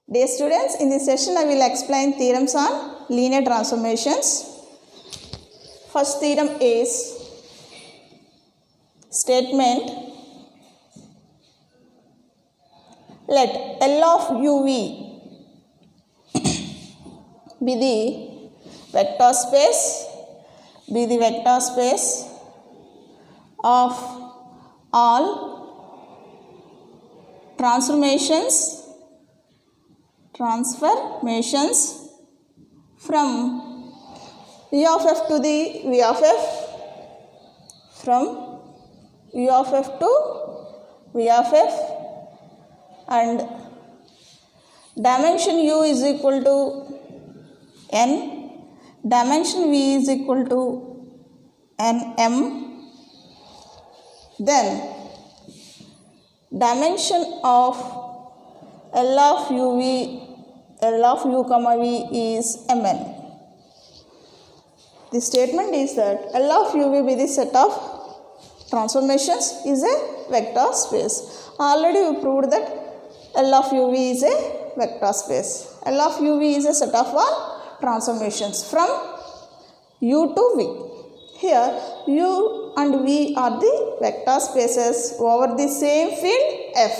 Dear students, in this session I will explain theorems on linear transformations. First theorem is statement let L of uv be the vector space of all transformations from v of f to the v of f, from v of f to v of f, and dimension u is equal to n, dimension v is equal to nm, then dimension of L of u comma v is mn. The statement is that L of uv be the set of transformations is a vector space. Already we proved that L of uv is a vector space. L of uv is a set of all transformations from u to v. Here u and v are the vector spaces over the same field f.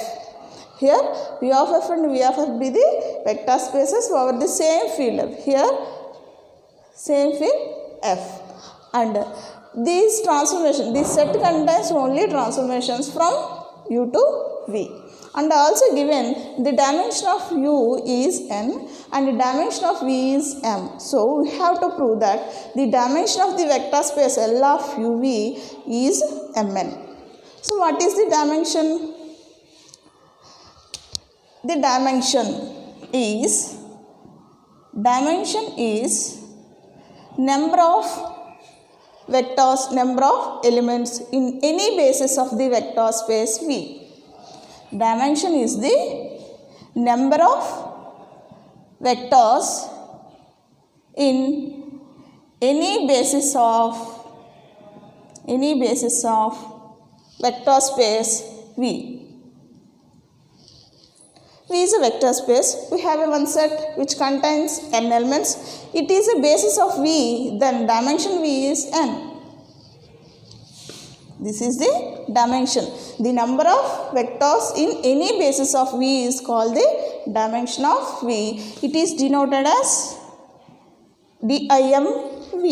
Here v of f and v of f be the vector spaces over the same field f. Here same field f, and these transformations, this set contains only transformations from u to v, and also given the dimension of u is n and the dimension of v is m. So we have to prove that the dimension of the vector space L of uv is mn. So what is the dimension? The dimension is number of vectors, number of elements in any basis of the vector space V. Dimension is the number of vectors in any basis of vector space V. V is a vector space. We have a one set which contains n elements. It is a basis of V, then dimension V is n. This is the dimension. The number of vectors in any basis of V is called the dimension of V. It is denoted as DIMV.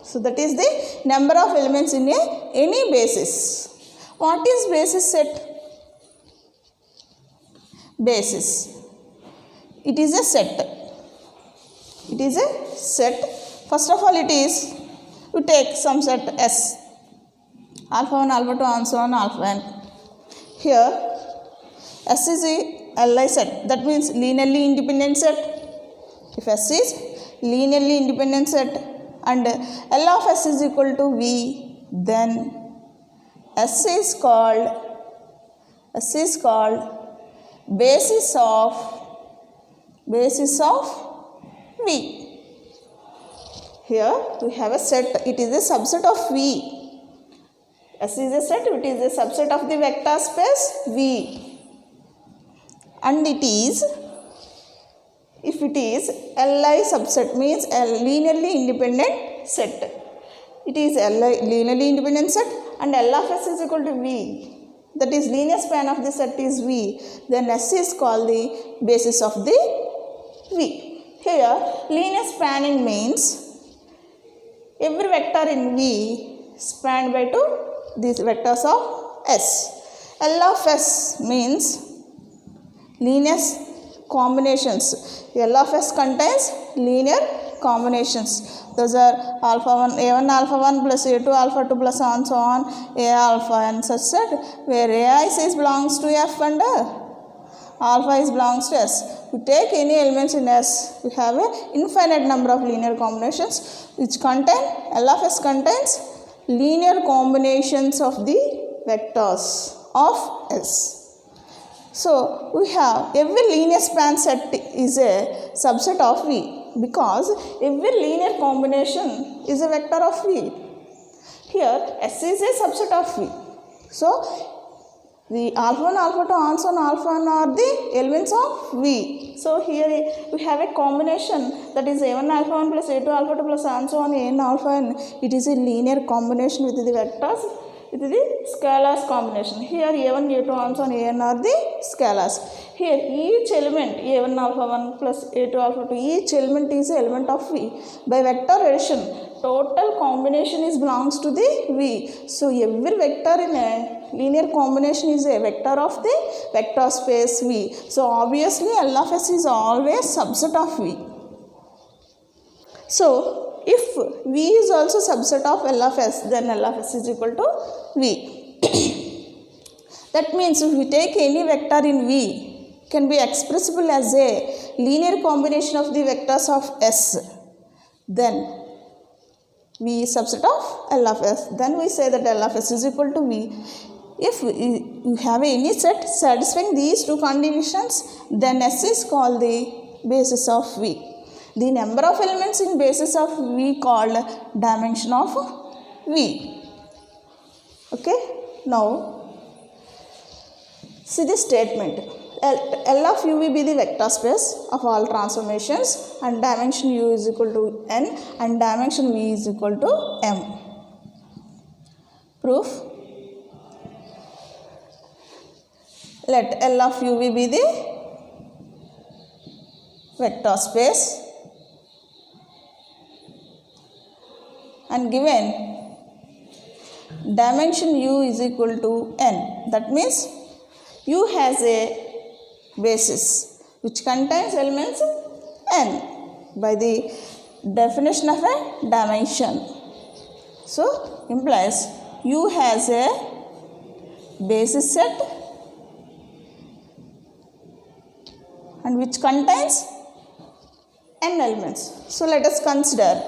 So that is the number of elements in any basis. What is basis set? Basis. It is a set. First of all, it is, we take some set S, alpha 1, alpha 2, and so on, alpha n. Here S is a Li set, that means linearly independent set. If S is linearly independent set and L of S is equal to V, then S is called basis of V. Here we have a set, it is a subset of V. S is a set, it is a subset of the vector space V. And it is, if it is Li subset, means a linearly independent set. It is a linearly independent set and L of S is equal to V. That is linear span of the set is V, then S is called the basis of the V. Here linear spanning means every vector in V spanned by these vectors of S. L of S means linear combinations. L of S contains linear combinations. Those are alpha 1, a1 alpha 1 plus a2 alpha 2 plus and so on, a alpha and such set, where ai is belongs to f and alpha is belongs to s. We take any elements in S, we have an infinite number of linear combinations which contain, L of S contains linear combinations of the vectors of S. So we have every linear span set is a subset of V, because every linear combination is a vector of V. Here S is a subset of V. So The alpha 1, alpha 2, and so on alpha n are the elements of V. So here we have a combination, that is a1 alpha 1 plus a2 alpha 2 plus and so on a n alpha n. It is a linear combination with the vectors, with the scalars combination. Here a1, a2 and so on a n are the scalars. Here each element a1 alpha 1 plus a2 alpha 2, each element is an element of V. By vector addition, total combination is belongs to the V. So every vector in a linear combination is a vector of the vector space V. So obviously L of S is always subset of V. So if V is also subset of L of S, then L of S is equal to V. That means if we take any vector in V, can be expressible as a linear combination of the vectors of S, then V is subset of L of S. Then we say that L of S is equal to V. If you have any set satisfying these two conditions, then S is called the basis of V. The number of elements in basis of V called dimension of V. Okay. Now see the statement. L of U will be the vector space of all transformations, and dimension U is equal to N and dimension V is equal to M. Proof. Let L of U will be the vector space, and given dimension U is equal to N. That means U has a basis which contains elements n by the definition of a dimension. So implies U has a basis set and which contains n elements. So let us consider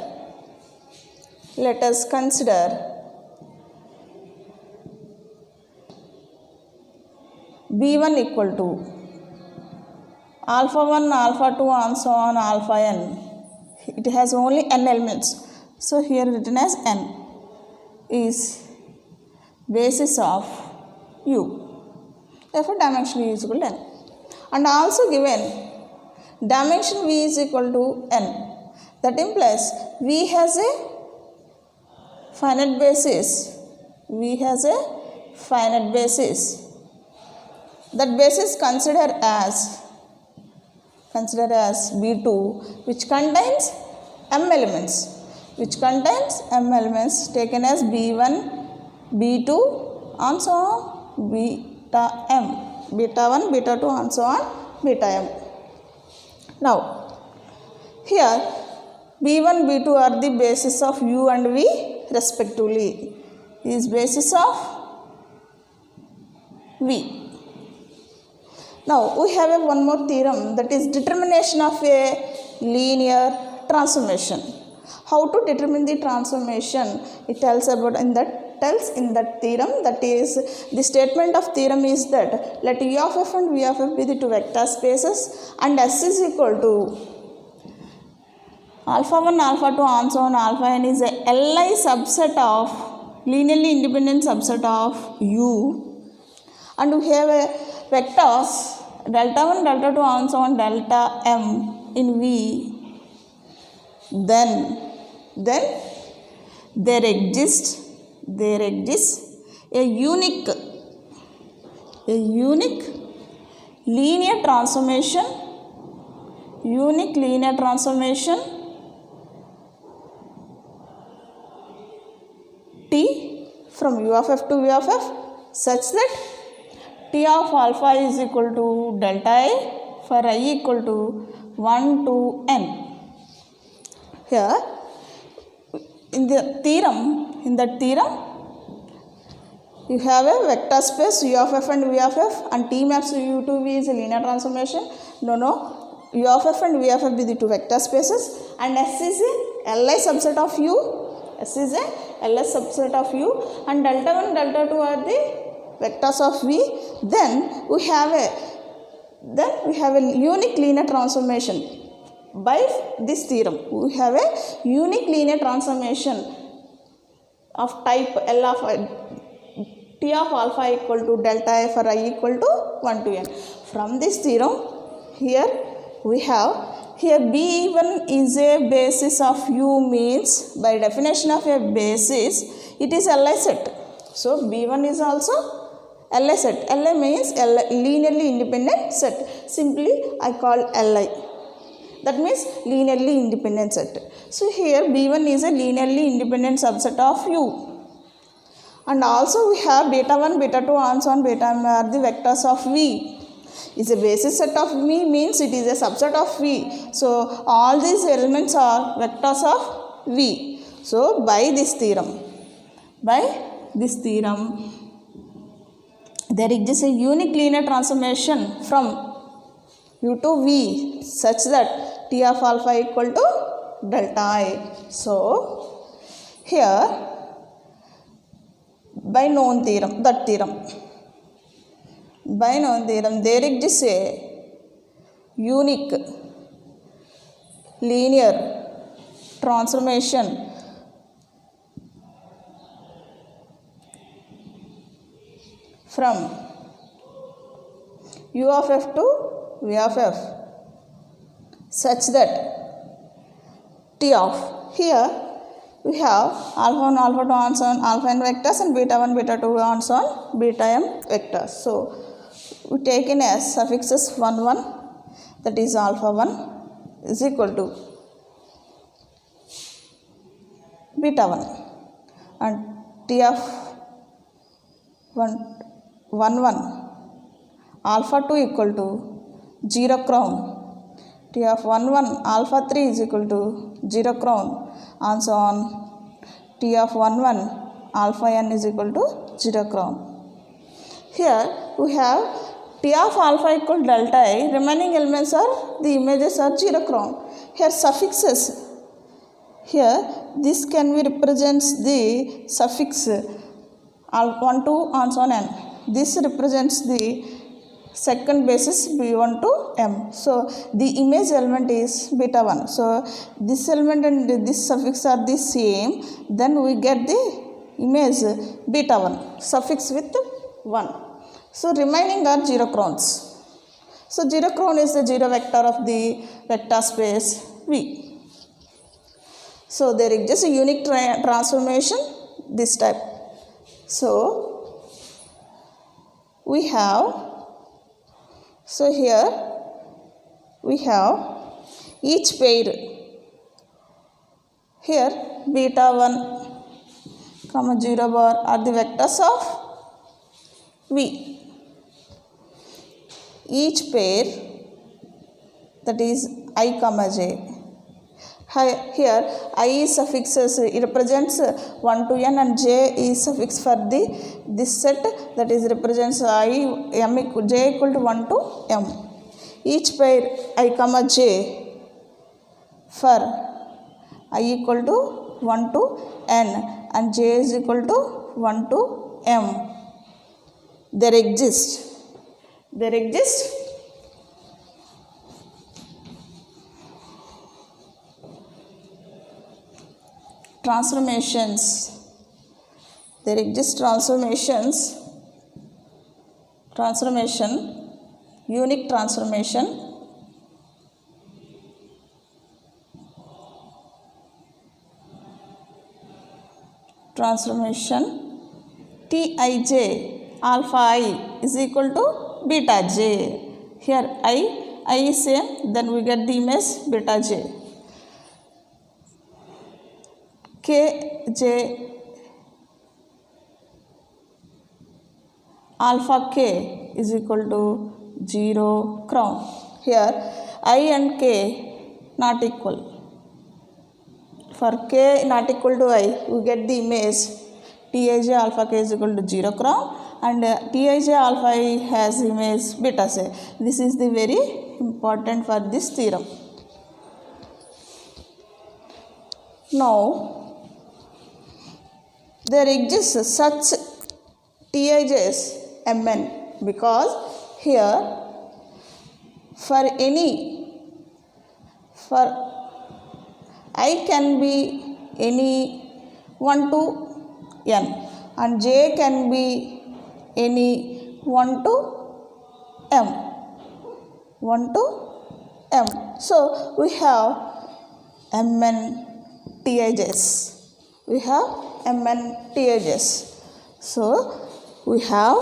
B1 equal to alpha 1, alpha 2 and so on alpha n. It has only n elements. So here written as n is basis of U. Therefore dimension U is equal to n. And also given dimension V is equal to n. That implies V has a finite basis. V has a finite basis. That basis consider as B2, which contains m elements, taken as B1, B2 and so on beta m, beta 1, beta 2 and so on beta m. Now here B1, B2 are the basis of U and V respectively, is basis of V. Now we have one more theorem, that is determination of a linear transformation. How to determine the transformation? It tells about in that theorem, that is the statement of theorem is that let U of F and V of F be the two vector spaces and S is equal to alpha 1, alpha 2 and so on alpha n is a Li subset of linearly independent subset of U, and we have a vectors delta 1, delta 2 and so on delta m in V, then there exists a unique linear transformation T from U of F to V of F such that T of alpha is equal to delta I for I equal to 1 to n. Here in that theorem you have a vector space U of F and V of F, and T maps to U to V is a linear transformation. No, U of F and V of F be the two vector spaces, and S is a Li subset of U. And delta 1, delta 2 are the vectors of V. Then we have a unique linear transformation. By this theorem, we have a unique linear transformation of type T T of alpha equal to delta I for I equal to 1 to n. From this theorem, here we have, here B1 is a basis of U means, by definition of a basis, it is Li set. So B1 is also Li set. Li means linearly independent set. Simply I call Li. That means linearly independent set. So here B1 is a linearly independent subset of U. And also we have beta 1, beta 2, and so on, beta m are the vectors of V. Is a basis set of V means it is a subset of V. So all these elements are vectors of V. So by this theorem, there exists a unique linear transformation from U to V such that T of alpha equal to delta I. So here by known theorem, there exists a unique linear transformation from U of f to V of f such that T of, here we have alpha 1, alpha 2, and so on, alpha n vectors, and beta 1, beta 2, and so on, beta m vectors. So we take in as suffixes 1 1, that is alpha 1 is equal to beta 1, and T of 1 1 alpha 2 equal to 0 crown, T of 1 1 alpha 3 is equal to 0 crown, and so on, T of 1 1 alpha n is equal to 0 crown. Here we have T of alpha equal to delta I, remaining elements are, the images are 0 crown. Here suffixes, here this can be represents the suffix 1 2 and so on n. This represents the second basis B1 to M. So the image element is beta 1. So this element and this suffix are the same. Then we get the image beta 1 suffix with 1. So remaining are 0 crowns. So 0 crown is the 0 vector of the vector space V. So there is just a unique transformation this type. So we have, so here we have each pair, here beta 1 comma 0 bar are the vectors of V. Each pair, that is I comma j. Here I is suffixes, it represents 1 to n, and j is suffix for the this set, that is represents I m j equal to 1 to m. Each pair I comma j for I equal to 1 to n and j is equal to 1 to m. There exists transformations, there exist transformation, unique transformation Tij alpha I is equal to beta j. Here I is same, then we get the image beta j. Kj alpha k is equal to 0 crown. Here I and k not equal. For k not equal to I, we get the image Tij alpha k is equal to 0 crown, and Tij alpha I has image beta j. This is the very important for this theorem. Now there exists such Tij's Mn, because here for I can be any 1 to n and j can be any 1 to m. 1 to m. So we have mn tijs. We have mn tijs. So we have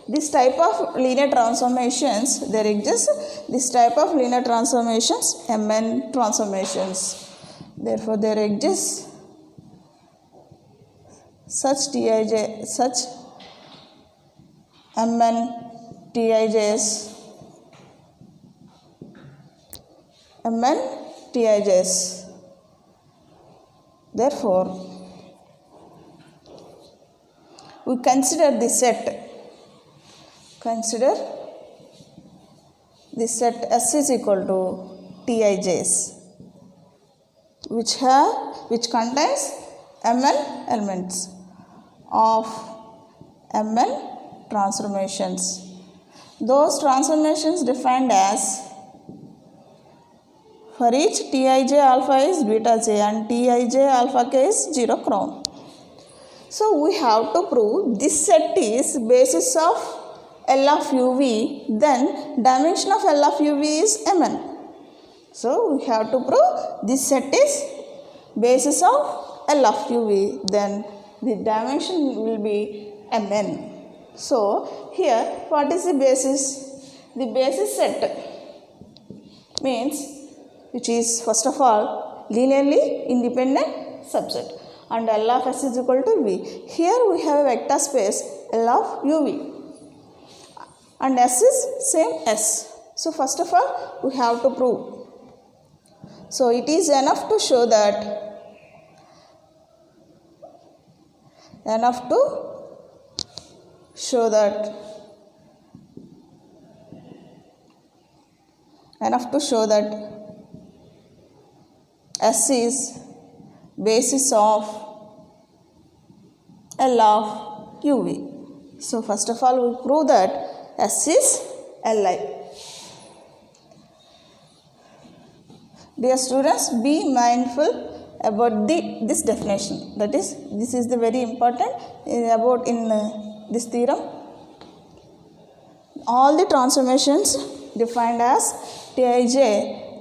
this type of linear transformations. There exists this type of linear transformations, mn transformations. Therefore there exists such mn tijs, mn tijs. Therefore we consider this set. Consider this set S is equal to tijs, which contains mn elements of mn transformations. Those transformations defined as, for each tij alpha is beta j and tij alpha k is 0 crown. So we have to prove this set is basis of L of uv, then dimension of L of uv is mn. So we have to prove this set is basis of L of uv, then the dimension will be mn. So here what is the basis? The basis set means which is first of all linearly independent subset, and L of s is equal to v. Here we have a vector space L of uv and s is same s. So first of all we have to prove. So it is enough to show that S is basis of L of uv. So first of all we prove that S is Li. Dear students, be mindful about this definition. That is, this is the very important about in this theorem. All the transformations defined as tij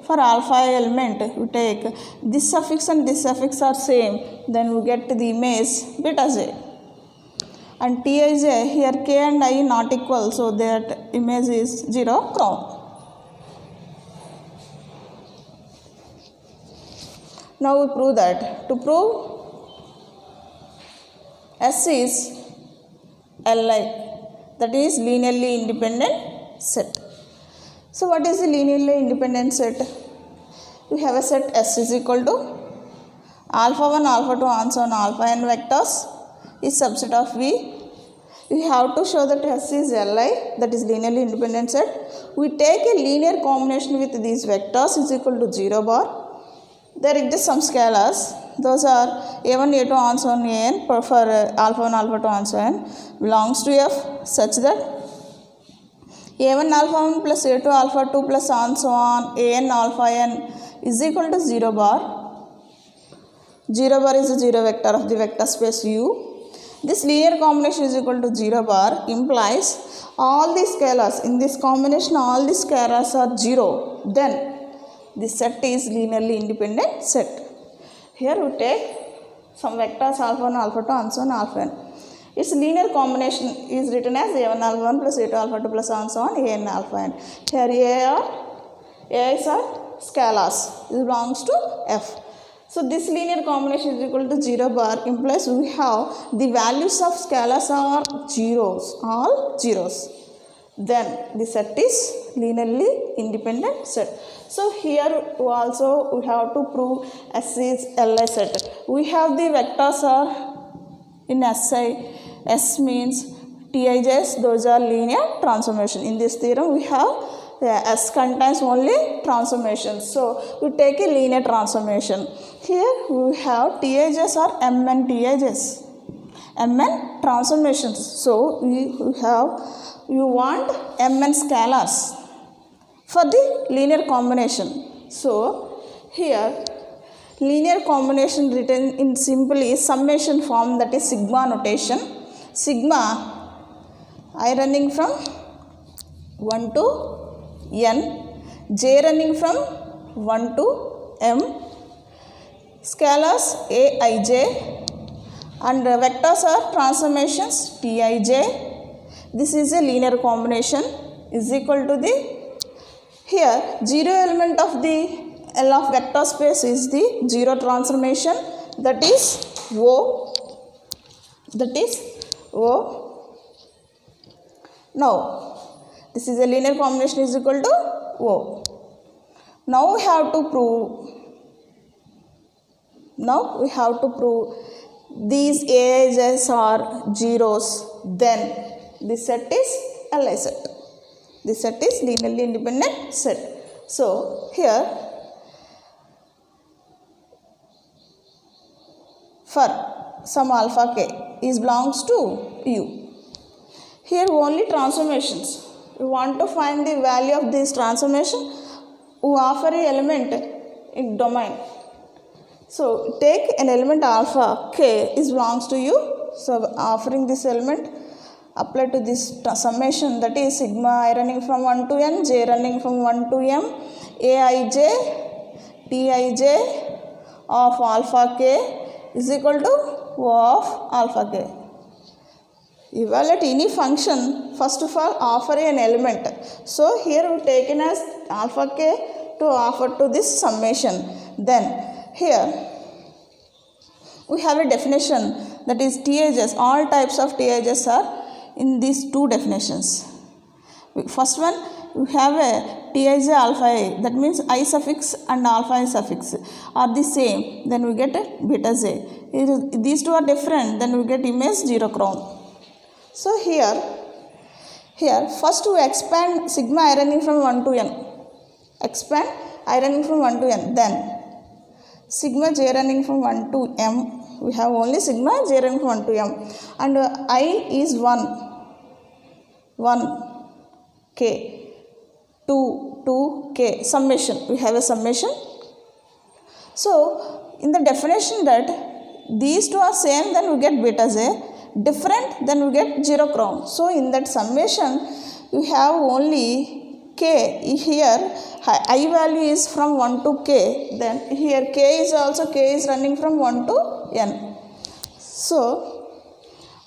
for alpha element, we take this suffix and this suffix are same, then we get the image beta j. And tij, here k and I not equal, so that image is 0 crown. Now we prove that. To prove S is Li, that is linearly independent set. So what is the linearly independent set? We have a set S is equal to alpha 1, alpha 2 and so on alpha n vectors is subset of V. We have to show that S is Li, that is linearly independent set. We take a linear combination with these vectors is equal to 0 bar. There exist some scalars. Those are a1, a2 and so on an for alpha 1, alpha 2 and so on belongs to F such that a1 alpha 1 plus a2 alpha 2 plus and so on an alpha n is equal to 0 bar. 0 bar is the 0 vector of the vector space U. This linear combination is equal to 0 bar implies all the scalars in this combination, all the scalars are 0. Then this set is linearly independent set. Here we take some vectors alpha 1, alpha 2 and so on alpha n. Its linear combination is written as a1 alpha 1 plus a2 alpha 2 plus and so on an alpha n. Here a's are scalars. This belongs to F. So this linear combination is equal to 0 bar implies we have the values of scalars are zeros, all zeros. Then the set is linearly independent set. So here also we have to prove S is Li set. We have the vectors are in Si. S means tijs, those are linear transformation. In this theorem we have S contains only transformations. So we take a linear transformation. Here we have tijs are mn tijs, mn transformations. So you want mn scalars for the linear combination. So here linear combination written in simply summation form, that is sigma notation. Sigma I running from 1 to n, j running from 1 to m, scalars aij, and vectors are transformations tij. This is a linear combination is equal to the, here zero element of the L of vector space is the zero transformation, that is O. Now this is a linear combination is equal to O. Now we have to prove these Aij's are zeros, then this set is Li set. This set is linearly independent set. So here for some alpha k is belongs to U. Here only transformations. We want to find the value of this transformation. We offer an element in domain. So take an element alpha k is belongs to U. So offering this element, apply to this summation, that is sigma I running from 1 to n, j running from 1 to m, aij, tij of alpha k is equal to O of alpha k. Evaluate any function, first of all offer an element. So here we taken as alpha k to offer to this summation. Then here we have a definition, that is TIJs. All types of TIJs are in these two definitions. First one, we have a Tij alpha a, that means I suffix and alpha I suffix are the same, then we get a beta j. These two are different, then we get image zero crown. So here first we expand sigma I running from 1 to n, expand I running from 1 to n, then sigma j running from 1 to m, we have only sigma j running from 1 to m, and I is 1 k, 2 k, summation, we have a summation. So in the definition that these two are same, then we get beta j, different, then we get zero crown. So in that summation you have only k. Here I value is from 1 to k, then here k is running from 1 to n. So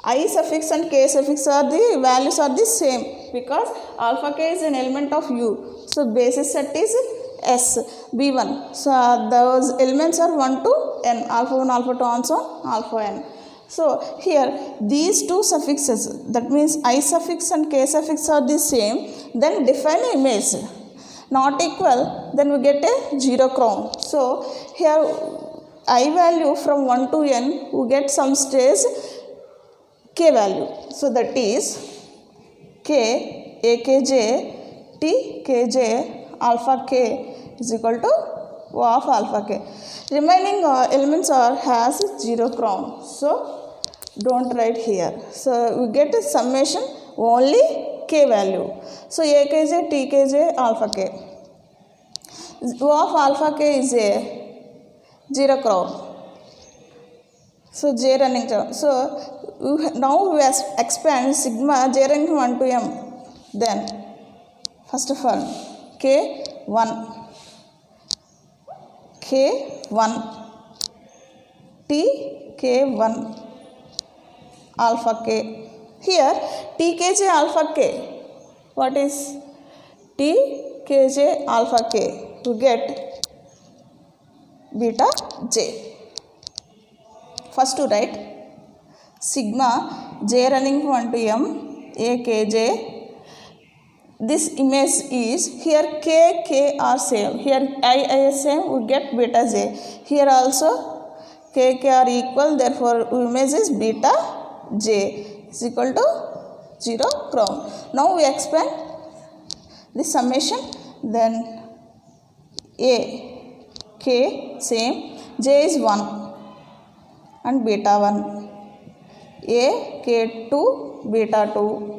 I suffix and k suffix are the values are the same, because alpha k is an element of U. So basis set is S, B1. So those elements are 1 to n, alpha 1, alpha 2, and so on, alpha n. So here these two suffixes, that means I suffix and k suffix are the same, then define image. Not equal, then we get a zero crown. So here I value from 1 to n, we get some stage k value. So that is k akj tkj alpha k is equal to O of alpha k. Remaining elements are has zero crown, so don't write here. So we get a summation only k value. So akj tkj alpha k. O of alpha k is a zero crown. So j running down. So now we expand sigma j running from 1 to m. Then first of all k1 tk1 alpha k. Here tkj alpha k, what is tkj alpha k? To get beta j. First to write sigma j running from 1 to m akj. This image is, here k are same, here I is same, we get beta j. Here also k are equal, therefore image is beta j is equal to 0 crown. Now we expand this summation, then a k same, j is 1 and beta 1, a k2 beta 2,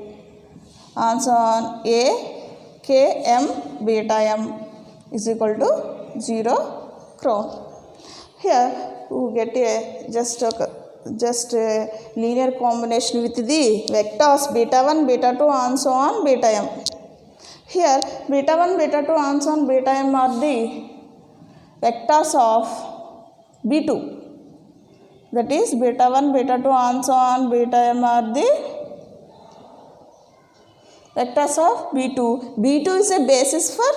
and so on, a k m beta m is equal to 0 crown. Here we get a just a just linear combination with the vectors beta 1, beta 2 and so on beta m. Here beta 1, beta 2 and so on beta m are the vectors of B2. That is beta 1, beta 2 and so on beta m are the vectors of B2. B2 is a basis for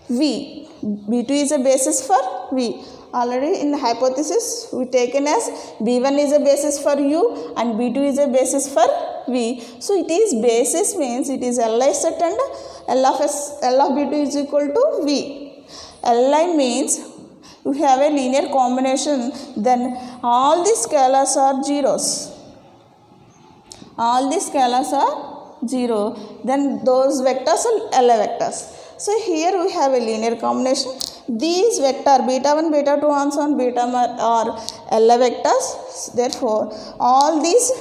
V. B2 is a basis for V. Already in hypothesis we taken as B1 is a basis for U and B2 is a basis for V. So it is basis means it is Li set and L of B2 is equal to V. Li means we have a linear combination, then all the scalars are zeros. All the scalars are 0, then those vectors are Li vectors. So here we have a linear combination. These vector beta 1, beta 2 and so on beta are Li vectors. Therefore all these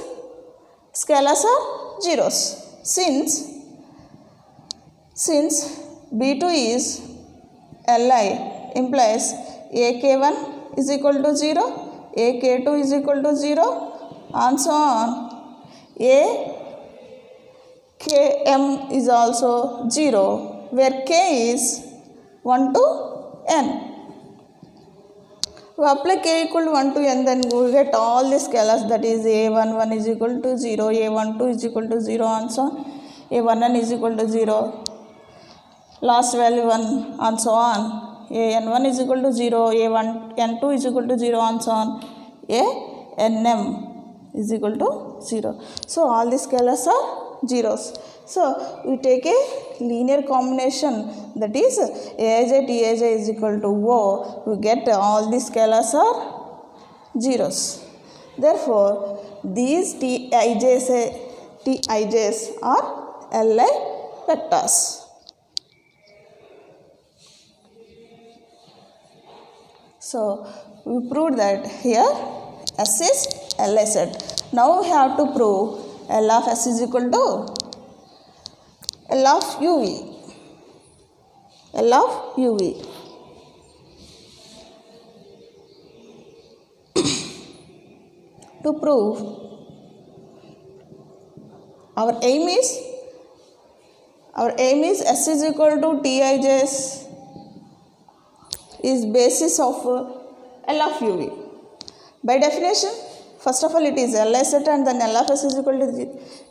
scalars are zeros. Since B2 is Li implies AK1 is equal to 0, AK2 is equal to 0 and so on. Km is also 0, where k is 1 to n. We apply k equal to 1 to n, then we get all the scalars, that is a11 is equal to 0, a12 is equal to 0 and so on, a1n is equal to 0, last value 1 and so on, an1 is equal to 0, an2 is equal to 0 and so on, anm is equal to 0. So all the scalars are zeros. So we take a linear combination, that is Aij Tij is equal to O. We get all the scalars are zeros. Therefore these Tijs are Li vectors. So we proved that here S is Li set. Now we have to prove L of S is equal to L of UV. L of UV. To prove, our aim is S is equal to Tijs is basis of L of UV. By definition, first of all it is Li set and then L of S is equal to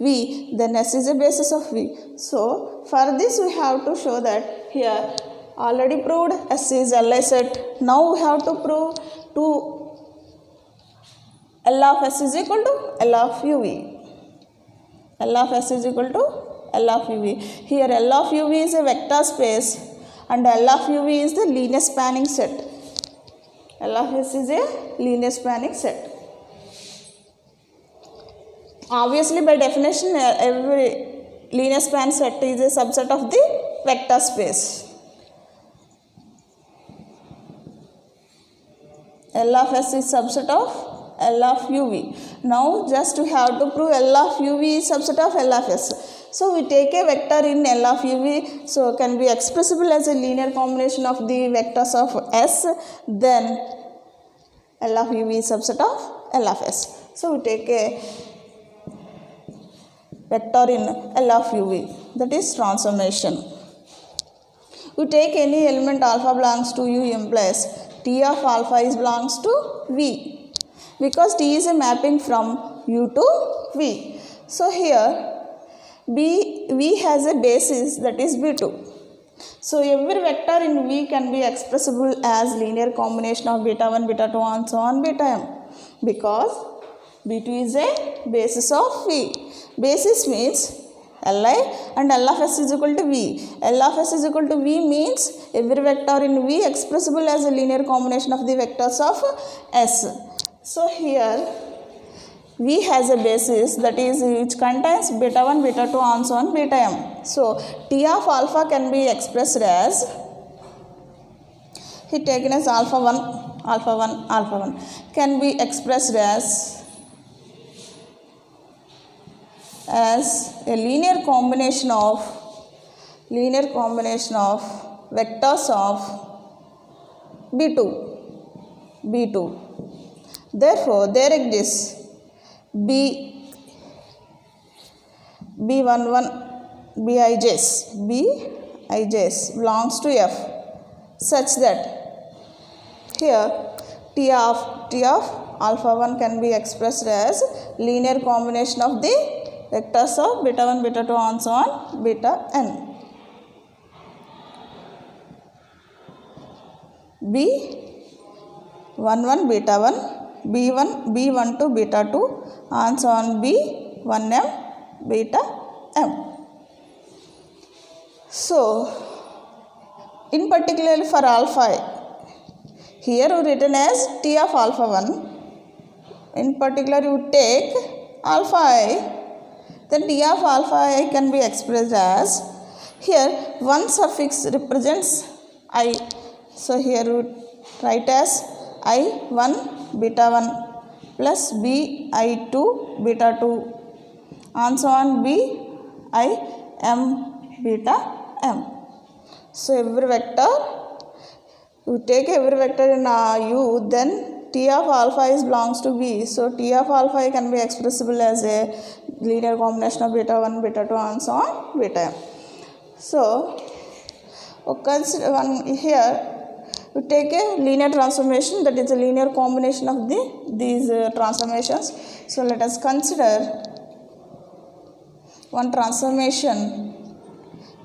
V, then S is a basis of V. So for this we have to show that here already proved S is Li set. Now we have to prove to L of S is equal to L of UV. L of S is equal to L of UV. Here L of UV is a vector space and L of UV is the linear spanning set. L of S is a linear spanning set. Obviously by definition every linear span set is a subset of the vector space. L of S is subset of L of UV. Now just we have to prove L of UV is subset of L of S. So we take a vector in L of UV, so can be expressible as a linear combination of the vectors of S, then L of UV is subset of L of S. So we take a vector in L of UV, that is transformation. We take any element alpha belongs to U implies T of alpha is belongs to V, because T is a mapping from U to V. So here V has a basis, that is B2. So every vector in V can be expressible as linear combination of beta 1, beta 2 and so on beta m, because B2 is a basis of V. Basis means Li and L of S is equal to V. L of S is equal to V means every vector in V expressible as a linear combination of the vectors of S. So here V has a basis, that is which contains beta 1, beta 2 and so on beta m. So T of alpha can be expressed as, he taken as alpha 1 can be expressed as a linear combination of vectors of B2. Therefore, there exists B11 Bij's belongs to F such that here T of alpha 1 can be expressed as linear combination of the vectors of beta 1, beta 2 and so on beta n. B11 beta 1, B12 beta 2 and so on B1m beta m. So, in particular for alpha, here we written as T of alpha 1. In particular, you take alpha I, then T of alpha I can be expressed as, here one suffix represents I. So, here we write as I1 beta 1 plus BI2 beta 2 and so on BIM beta m. So, every vector, you take every vector in U, then T of alpha is belongs to B. So, T of alpha can be expressible as a linear combination of beta 1, beta 2 and so on beta m. So, consider one here, you take a linear transformation, that is a linear combination of these transformations. So, let us consider one transformation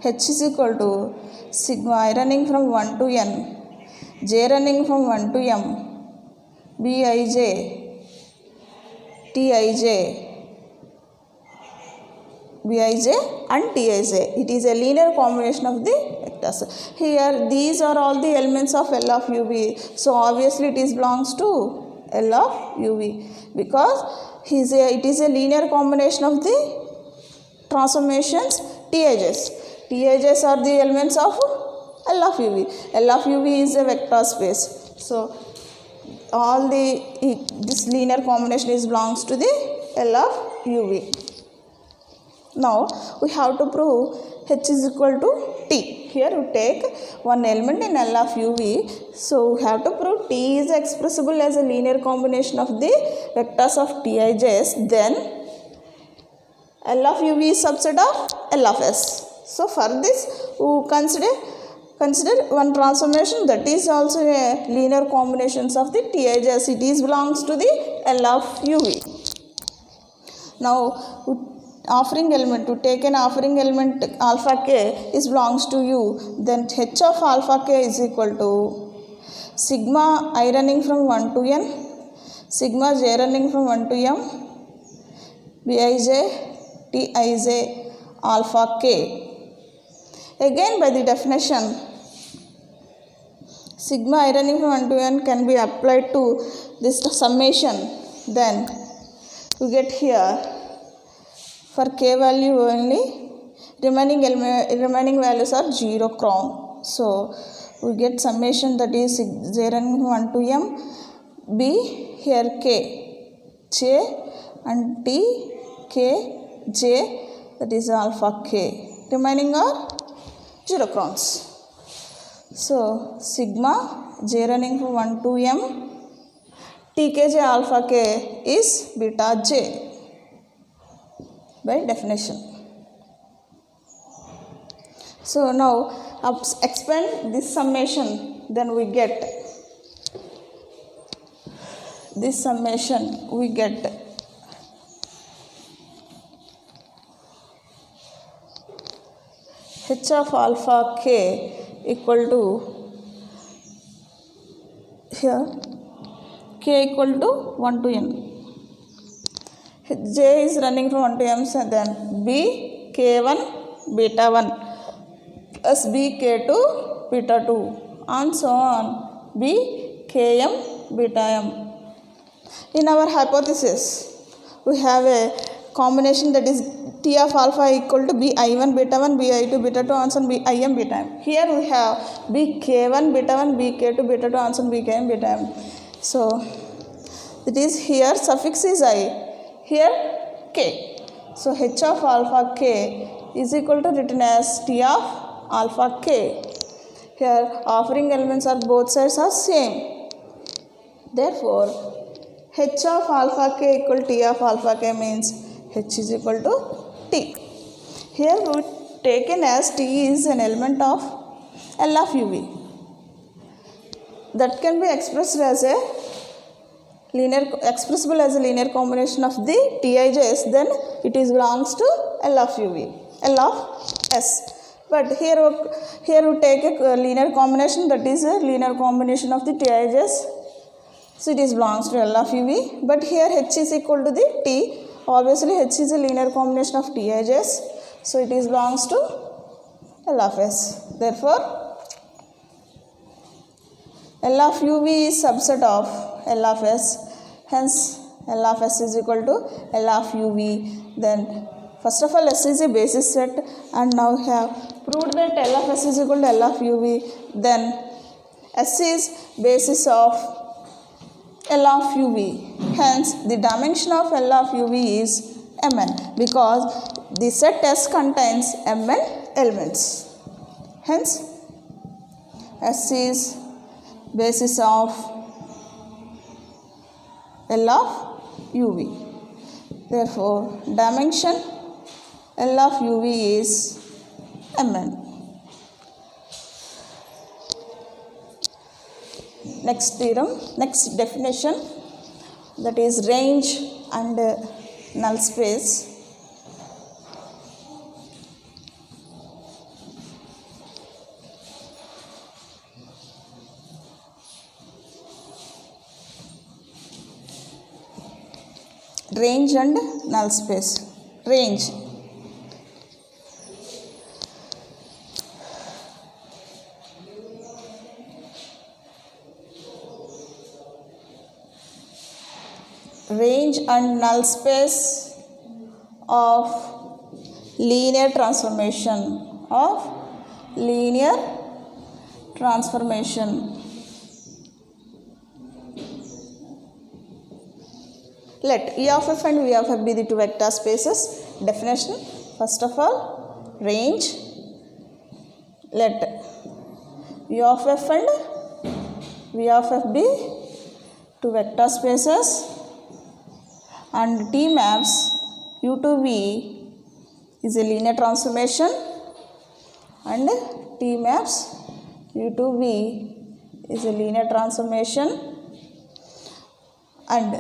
H is equal to sigma I running from 1 to n, j running from 1 to m, Bij, Tij, Bij and Tij. It is a linear combination of the vectors. Here these are all the elements of L of UV. So obviously it is belongs to L of UV because it is a linear combination of the transformations Tij's. Tij's are the elements of L of UV. L of UV is a vector space. So all this linear combination is belongs to the L of UV. Now we have to prove H is equal to T. Here we take one element in L of UV. So we have to prove T is expressible as a linear combination of the vectors of Tij's. Then L of UV is subset of L of S. So for this we consider one transformation that is also a linear combinations of the Tij's. It is belongs to the L of UV. Now offering element, to take an offering element alpha k is belongs to U, then H of alpha k is equal to sigma I running from 1 to n, sigma j running from 1 to m, Bij, Tij alpha k. Again by the definition, sigma I running from 1 to n can be applied to this summation. Then we get here for k value only remaining values are 0 crown. So we get summation that is j running from 1 to m, b here k, j and t k j, that is alpha k. Remaining are 0 crowns. So sigma j running from 1 to m, Tkj alpha k is beta j by definition. So now expand this summation, then we get this summation, we get H of alpha k equal to, here k equal to 1 to n, j is running from 1 to m, so then b k1 beta 1 plus b k2 beta 2 and so on b km beta m. In our hypothesis, we have a combination that is T of alpha equal to bi1 beta 1, bi2 beta 2 and so on bim beta m. Here we have bk1 beta 1, bk2 beta 2 and so on bkm beta m. So it is here suffix is I, here k. So H of alpha k is equal to written as T of alpha k. Here offering elements are both sides are same. Therefore h of alpha k equal t of alpha k means h is equal to t. Here we taken as t is an element of L of uv. That can be expressed as a expressible as a linear combination of the tij's, then it is belongs to L of uv, L of s. But here we take a linear combination, that is a linear combination of the tij's, so it is belongs to L of uv. But here h is equal to the t, obviously h is a linear combination of tij's, so it is belongs to L of s. Therefore L of uv is subset of L of s, hence L of s is equal to L of uv. Then first of all s is a basis set, and now we have proved that L of s is equal to L of uv. Then s is basis of L of uv, hence the dimension of L of uv is Mn, because the set S contains Mn elements. Hence S is basis of L of uv. Therefore dimension L of uv is Mn. Next theorem, next definition, that is range and null space. Range and null space. Range. Range and null space of linear transformation Let E of f and V of f be the two vector spaces. Definition. First of all, range. Let E of f and V of f be two vector spaces, and T maps U to V is a linear transformation, and T maps U to V is a linear transformation, and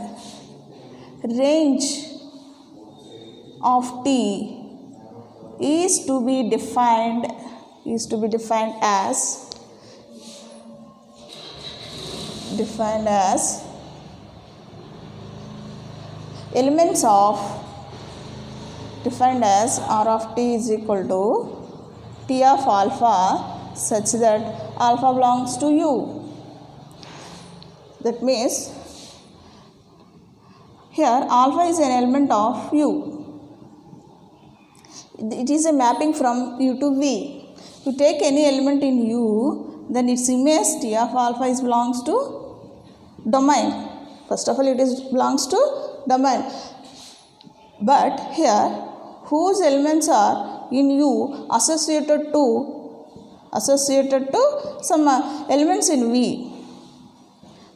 range of T is to be defined as elements of defined as R of t is equal to T of alpha such that alpha belongs to U. That means here alpha is an element of U. It is a mapping from U to V. You take any element in U, then its image T of alpha is belongs to domain. First of all, it is belongs to domain. But here, whose elements are in U associated to some elements in V.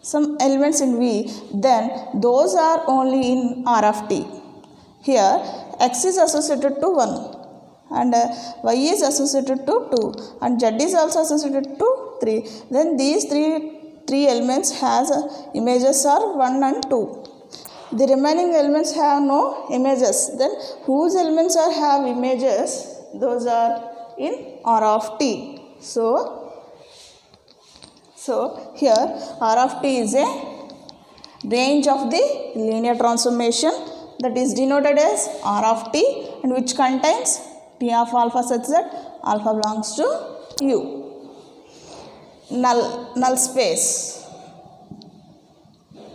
Some elements in V, then those are only in R of t. Here x is associated to 1, and y is associated to 2, and z is also associated to 3. Then these three elements has images are 1 and 2. The remaining elements have no images. Then whose elements have images, those are in R of t. So here R of t is a range of the linear transformation that is denoted as R of t, and which contains T of alpha such that alpha belongs to U. Null space.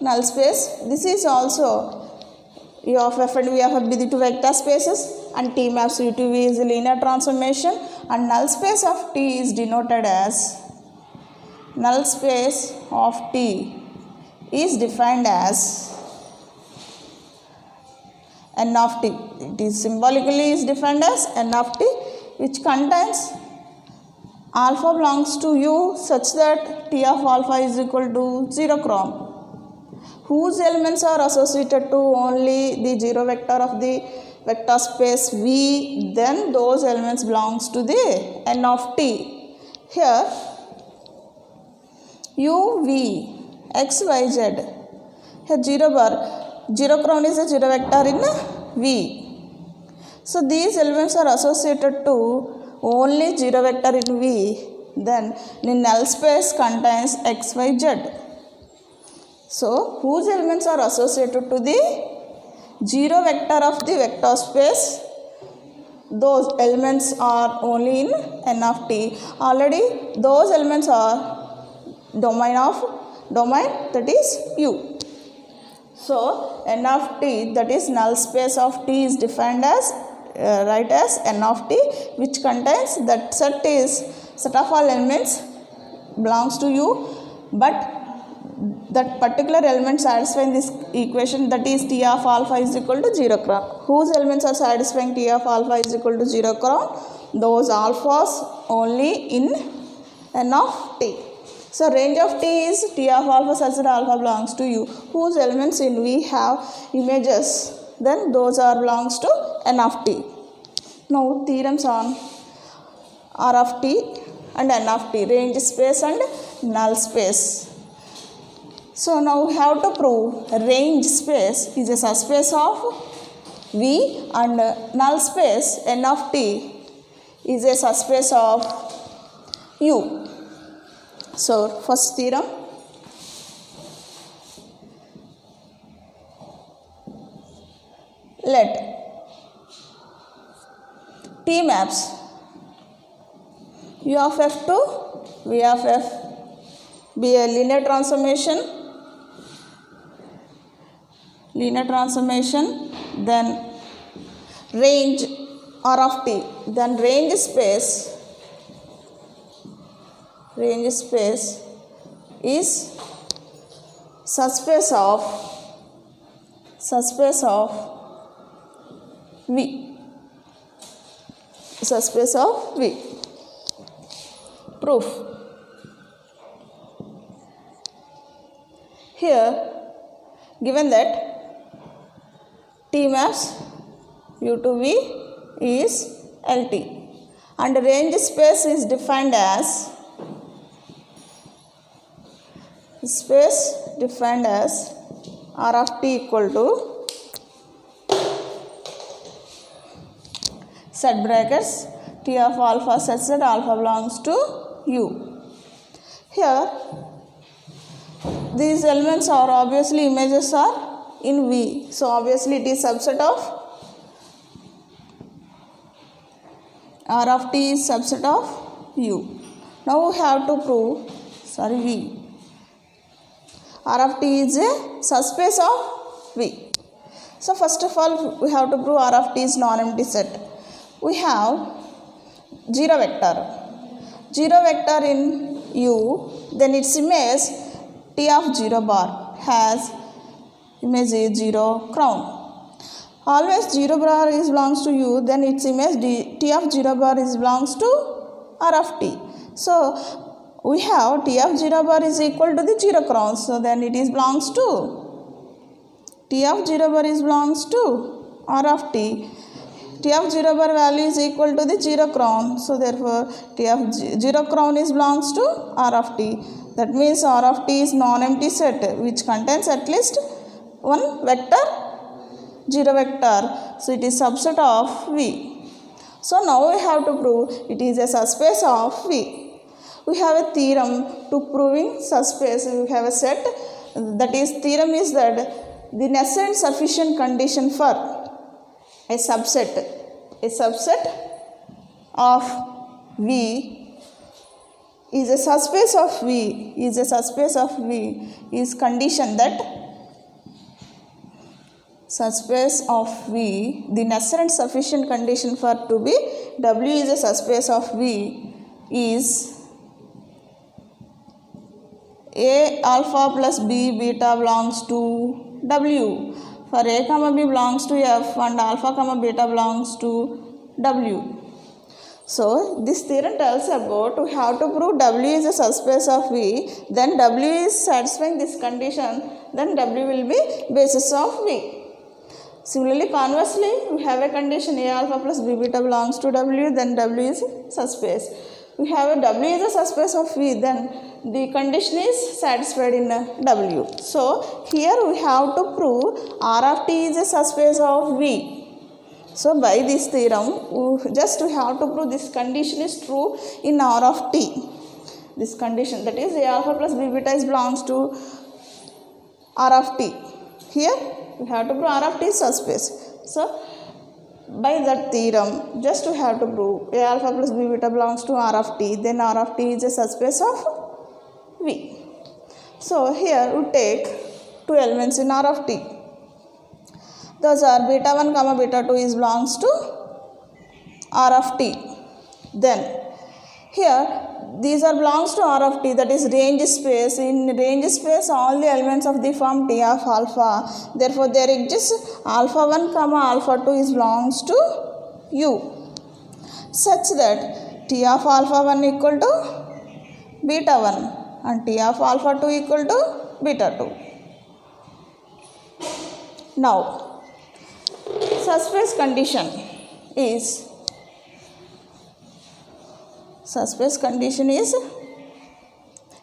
This is also U of f and V of f be the two vector spaces, and T maps U to V is a linear transformation, and null space of T is denoted as null space of T is defined as n of t. It is symbolically is defined as n of t, which contains alpha belongs to U such that T of alpha is equal to 0 chrome. whose elements are associated to only the 0 vector of the vector space V, then those elements belongs to the n of t. Here u, v, x, y, z. Here 0 bar, 0 crown is a 0 vector in V. So these elements are associated to only 0 vector in V. Then the null space contains x, y, z. So whose elements are associated to the 0 vector of the vector space? Those elements are only in n of t. Already those elements are domain that is U. So n of t, that is null space of t, is defined as write as n of t, which contains that set of all elements belongs to U, but that particular element satisfying this equation, that is t of alpha is equal to 0 crown. Whose elements are satisfying t of alpha is equal to 0 crown? Those alphas only in n of t. So range of t is t of alpha such that alpha belongs to U. Whose elements in V have images, then those are belongs to n of t. Now theorems on R of t and n of t, range space and null space. So now we have to prove range space is a subspace of V and null space n of t is a subspace of U. So first theorem, let T maps U of f to V of f be a linear transformation, then range R of t, then range space is subspace of V. Proof. Here given that T maps U to V is LT and range space is defined as R of t equal to set brackets t of alpha such that alpha belongs to U. Here these elements are obviously images are in V. So obviously it is subset of R of t is subset of U. Now we have to prove V. R of t is a subspace of V. So first of all we have to prove R of t is non-empty set. We have 0 vector in U, then its image T of 0 bar has image is 0 crown. Always 0 bar is belongs to U, then its image T of 0 bar is belongs to R of t. So we have T of 0 bar is equal to the 0 crown, so then it is belongs to T of 0 bar is belongs to R of t. T of 0 bar value is equal to the 0 crown, so therefore T of 0 crown is belongs to R of t. That means R of t is non-empty set which contains at least one vector, 0 vector, so it is subset of V. So now we have to prove it is a subspace of V. We have a theorem to proving subspace. We have a set, that is theorem is that the necessary sufficient condition for a subset of V is a subspace of V is condition that subspace of V, the necessary sufficient condition for to be W is a subspace of V is A alpha plus B beta belongs to W. For A comma B belongs to F and alpha comma beta belongs to W. So this theorem tells about we have to prove W is a subspace of V, then W is satisfying this condition, then W will be basis of V. Similarly, conversely, we have a condition A alpha plus B beta belongs to W, then W is subspace. We have a W is a subspace of V, then the condition is satisfied in W. So here we have to prove R of T is a subspace of V. So by this theorem, we just have to prove this condition is true in R of T. This condition, that is A alpha plus B beta is belongs to R of T. Here we have to prove R of T is subspace. So by that theorem, just we have to prove A alpha plus B beta belongs to R of T, then R of T is a subspace of V. So here we take two elements in R of T. Those are beta 1 comma beta 2 is belongs to R of T. Then here these are belongs to R of T, that is range space. In range space all the elements of the form T of alpha. Therefore there exists alpha 1 comma alpha 2 is belongs to U, such that T of alpha 1 equal to beta 1 and T of alpha 2 equal to beta 2. Now subspace condition is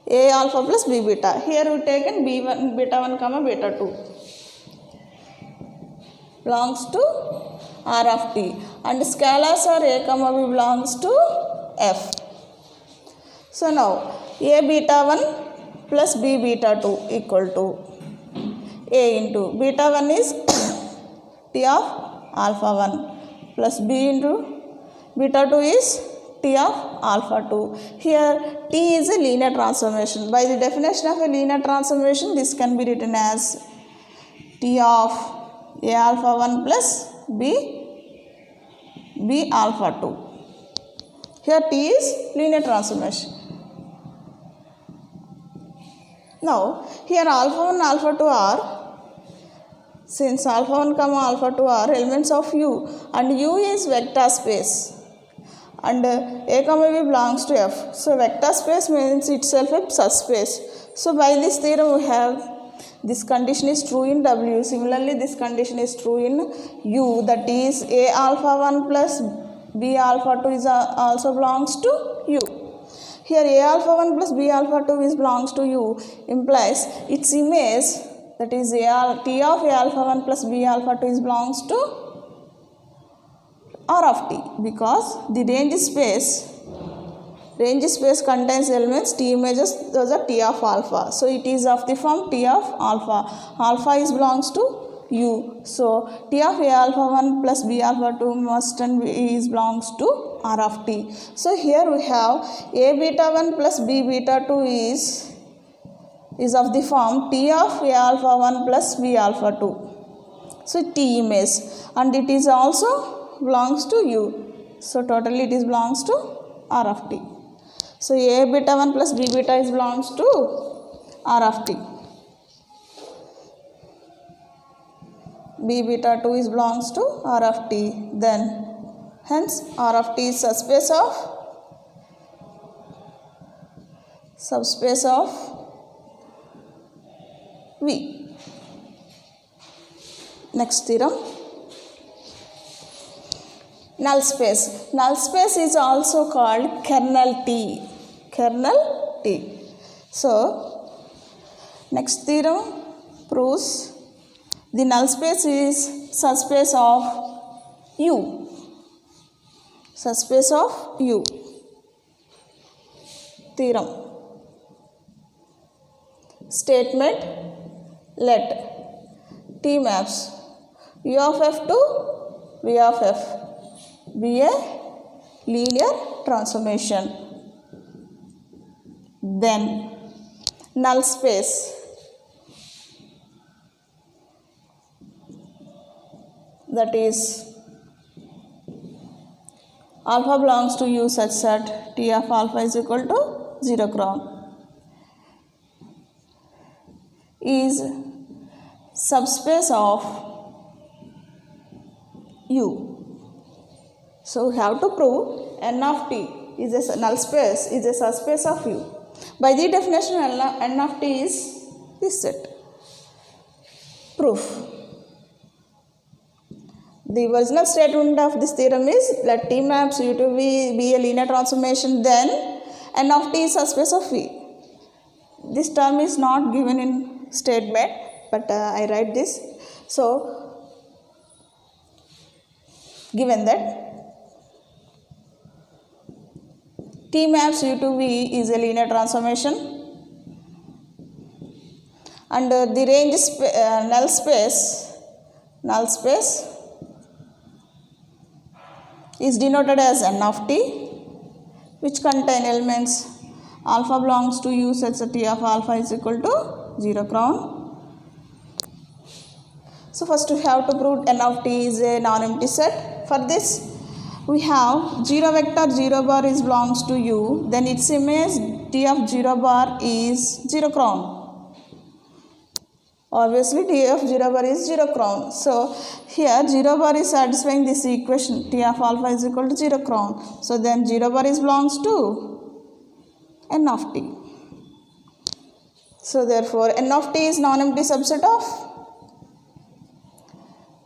A alpha plus B beta. Here we taken B1 beta 1 comma beta 2 belongs to R of T, and scalars are A comma B belongs to F. So now A beta 1 plus B beta 2 equal to A into beta 1 is T of alpha 1 plus B into beta 2 is T of alpha 2. Here T is a linear transformation. By the definition of a linear transformation, this can be written as T of A alpha 1 plus B alpha 2. Here T is linear transformation. Now here alpha 1 alpha 2 are, since alpha 1 comma alpha 2 are elements of U, and U is vector space, and A comma B belongs to F. So vector space means itself a subspace. So by this theorem we have this condition is true in W. Similarly this condition is true in U, that is A alpha 1 plus B alpha 2 is also belongs to U. Here A alpha 1 plus B alpha 2 is belongs to U implies its image, that is T of A alpha 1 plus B alpha 2 is belongs to R of T, because the range space contains elements T images, those are T of alpha. So it is of the form T of alpha. Alpha is belongs to U. So T of A alpha 1 plus B alpha 2 must and is belongs to R of T. So here we have A beta 1 plus B beta 2 is of the form T of A alpha 1 plus B alpha 2. So T image, and it is also belongs to U. So totally it is belongs to R of T. So A beta 1 plus B beta is belongs to R of T. B beta 2 is belongs to R of T. Then hence R of T is subspace of V. Next theorem, null space. Null space is also called kernel T. So next theorem proves the null space is subspace of U. Theorem. Statement: let T maps U of F to V of F be a linear transformation. Then null space, that is alpha belongs to U such that T of alpha is equal to 0 crown, is subspace of U. So we have to prove n of t is a null space, is a subspace of U. By the definition, n of t is this set. Proof. The original statement of this theorem is let T maps U to V be a linear transformation, then n of t is subspace of V. This term is not given in statement, but I write this. So, given that T maps U to V is a linear transformation and the range null space is denoted as n of t, which contain elements alpha belongs to U such that T of alpha is equal to 0 crown. So first we have to prove n of t is a non-empty set. For this we have 0 vector 0 bar is belongs to U, then its image T of 0 bar is 0 crown. Obviously T of 0 bar is 0 crown. So here 0 bar is satisfying this equation, T of alpha is equal to 0 crown. So then 0 bar is belongs to n of t. So therefore n of t is non-empty subset of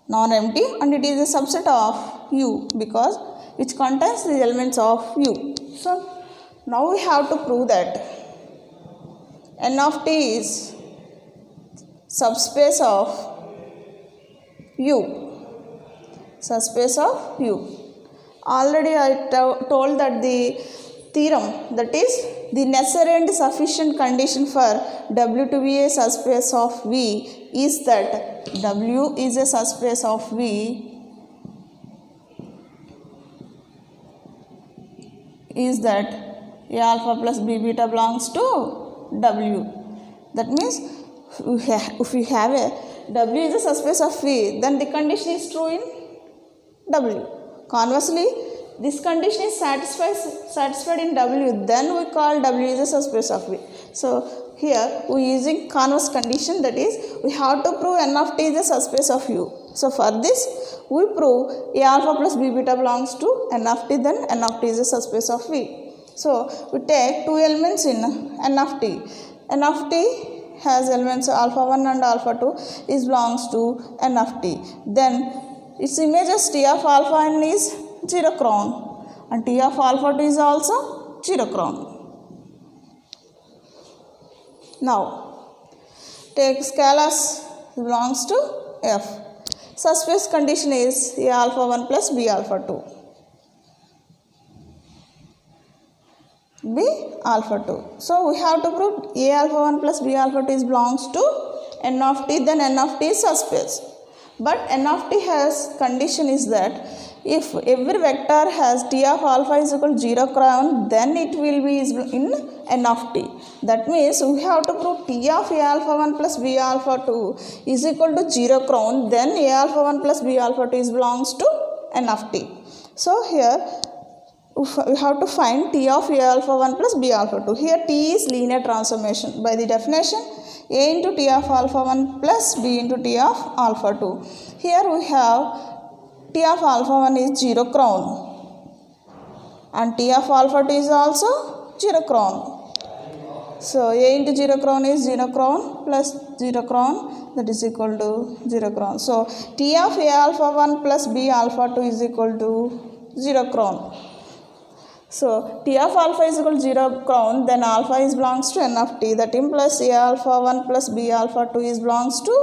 non-empty and it is a subset of U because which contains the elements of U. So now we have to prove that n of t is subspace of U. Subspace of U. Already I told that the theorem, that is the necessary and sufficient condition for W to be a subspace of V is that W is a subspace of V is that A alpha plus B beta belongs to W. That means if we have a W is a subspace of V, then the condition is true in W. Conversely, this condition is satisfied in W, then we call W is a subspace of V. So here we are using converse condition, that is we have to prove n of t is a subspace of U. So for this we prove A alpha plus B beta belongs to n of t, then n of t is a subspace of V. So we take two elements in n of t. N of t has elements alpha 1 and alpha 2 is belongs to n of t. Then its images T of alpha n is 0 crown and T of alpha 2 is also 0 crown. Now take scalars belongs to F. Subspace condition is A alpha 1 plus B alpha 2. B alpha 2. So we have to prove A alpha 1 plus B alpha 2 is belongs to n of t, then n of t is subspace. But n of t has condition is that if every vector has T of alpha is equal to 0 crown, then it will be in n of t. That means we have to prove T of A alpha 1 plus B alpha 2 is equal to 0 crown, then A alpha 1 plus B alpha 2 is belongs to n of t. So here we have to find T of A alpha 1 plus B alpha 2. Here T is linear transformation. By the definition, A into T of alpha 1 plus B into T of alpha 2. Here we have T of alpha 1 is 0 crown and T of alpha 2 is also 0 crown. So A into 0 crown is 0 crown plus 0 crown, that is equal to 0 crown. So T of A alpha 1 plus B alpha 2 is equal to 0 crown. So T of alpha is equal to 0 crown, then alpha is belongs to n of t. That implies A alpha 1 plus B alpha 2 is belongs to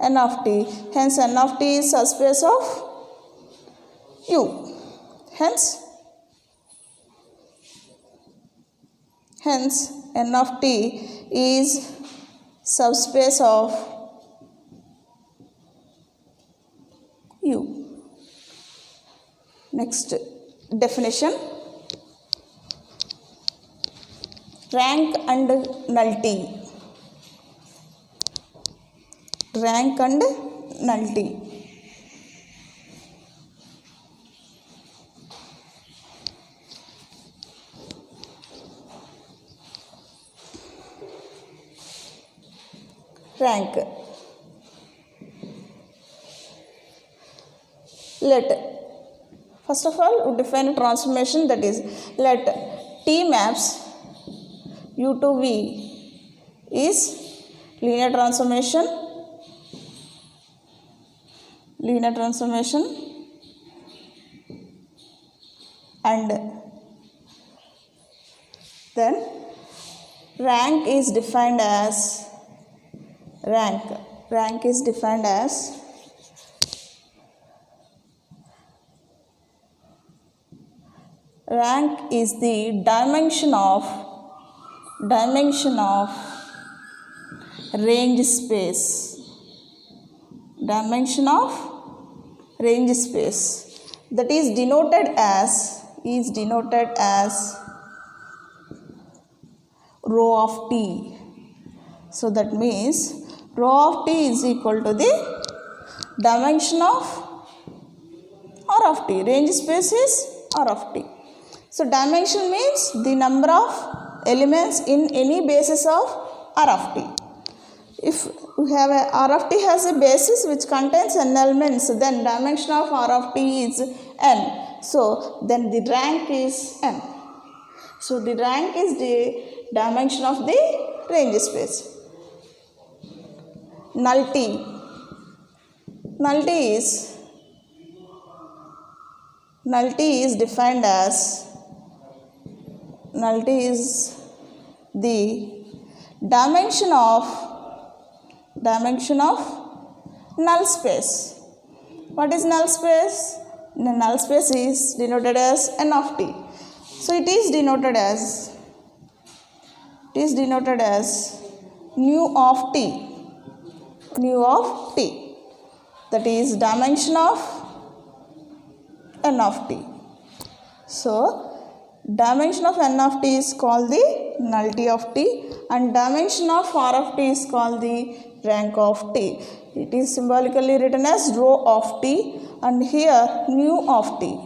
n of t. Hence n of t is subspace of U. Hence n of t is subspace of U. Next definition. Rank and nullity. Rank and nullity. Rank. Let First of all, we define a transformation, that is, let T maps U to V is linear transformation, and then rank is defined as the dimension of range space. That is denoted as rho of T. So that means rho of T is equal to the dimension of R of T. Range space is R of T. So dimension means the number of elements in any basis of R of T. If we have a R of T has a basis which contains n elements, then dimension of R of T is n. So then the rank is n. So the rank is the dimension of the range space. Nullity is defined as the dimension of null space. What is null space? The null space is denoted as n of t. So it is denoted as nu of t. That is dimension of n of t. So dimension of n of t is called the nullity of t, and dimension of R of t is called the rank of t. It is symbolically written as rho of t, and here nu of t.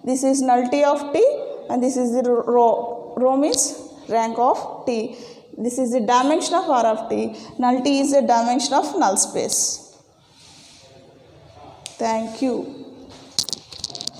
This is nullity of t, and this is the rho. Rho means rank of t. This is the dimension of R of t. Nullity is the dimension of null space. Thank you.